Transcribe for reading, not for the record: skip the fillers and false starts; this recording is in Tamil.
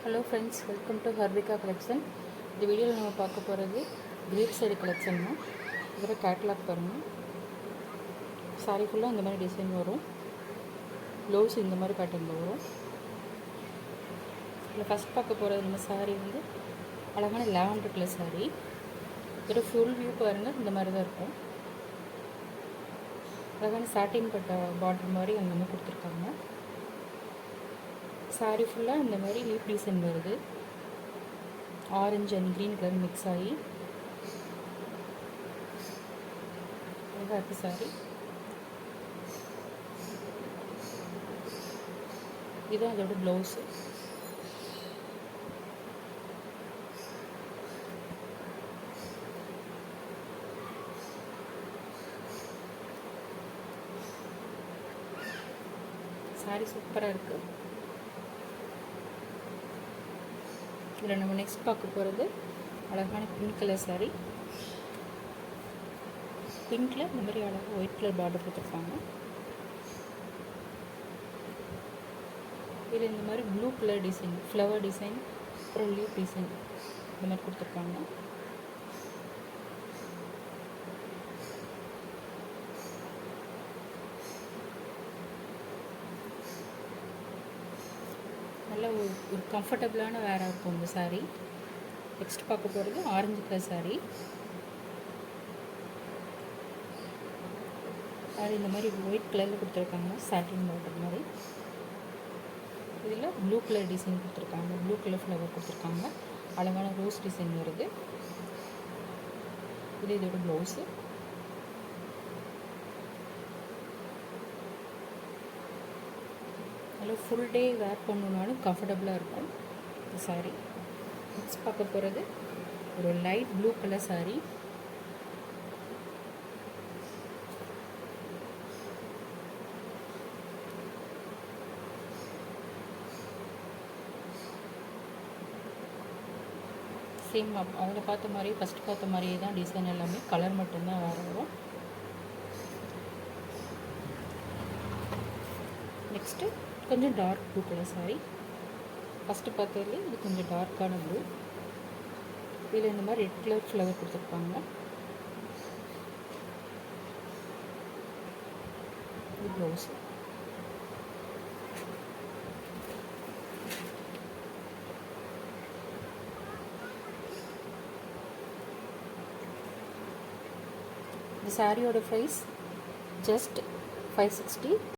Hello friends, welcome to Harvika collection. இந்த வீடியோவில் நம்ம பார்க்க போகிறது கிரேப் சாரி கலெக்ஷன் தான். இதோட கேட்லாக் பாருங்கள். சாரி ஃபுல்லாக இந்த மாதிரி டிசைன் வரும். ப்ளவுஸ் இந்த மாதிரி பேட்டர்னில் வரும். இதில் ஃபஸ்ட் பார்க்க போகிறது நம்ம சாரி வந்து அழகான லாவெண்டர் கலர் சாரி. இதோட ஃபுல் வியூ பாருங்கள், இந்த மாதிரி தான் இருக்கும். அழகான சாட்டின் பட்ட பார்டர் மாதிரி அந்த மாதிரி கொடுத்துருக்காங்க. சாரி ஃபுல்லாக இந்த மாதிரி லீப் டிசைன் வருது. Orange and green colour mix ஆகி அழகாக இருக்குது சாரி. இதுதான் அதோட ப்ளவுஸு. சாரி சூப்பராக இருக்குது. இதில் நம்ம நெக்ஸ்ட் பார்க்க போகிறது அழகான பிங்க் கலர் சாரி. பிங்க்கில் இந்த மாதிரி அழகாக ஒயிட் கலர் பார்டர் கொடுத்துருப்பாங்க. இதில் இந்த மாதிரி blue colour design, flower design, அப்புறம் லீப் டிசைன் இந்த மாதிரி கொடுத்துருப்பாங்க. நல்ல ஒரு கம்ஃபர்டபுளான வேராக இருக்கும் இந்த சாரீ. நெக்ஸ்ட் பார்க்க போகிறது ஆரஞ்சு கலர் சாரீ. அது இந்த மாதிரி ஒயிட் கலரில் கொடுத்துருக்காங்க, சாட்டின் பார்டர் மாதிரி. இதில் ப்ளூ கலர் டிசைன் கொடுத்துருக்காங்க, ப்ளூ கலர் ஃப்ளவர் கொடுத்துருக்காங்க. அழகான ரோஸ் டிசைன் வருது. இது இதோட ப்ளவுஸு. நல்லா ஃபுல் டே வேர் பண்ணணுன்னாலும் கம்ஃபர்டபுளாக இருக்கும் இந்த சாரீ. நெக்ஸ்ட் பார்க்க போகிறது ஒரு light blue colour sari. Same அதில் பார்த்த மாதிரி ஃபஸ்ட்டு பார்த்த மாதிரியே தான் டிசைன் எல்லாமே, கலர் மட்டும்தான் வேறு வரும். நெக்ஸ்ட்டு கொஞ்சம் dark blue colour sari. First பார்த்ததுலேயே இது கொஞ்சம் டார்க்கான ப்ளூ. இதில் இந்த மாதிரி ரெட் கலர் ஃப்ளவர் கொடுத்துருப்பாங்க. இது ப்ளவுஸ். இந்த சாரியோட ப்ரைஸ் ஜஸ்ட் 560.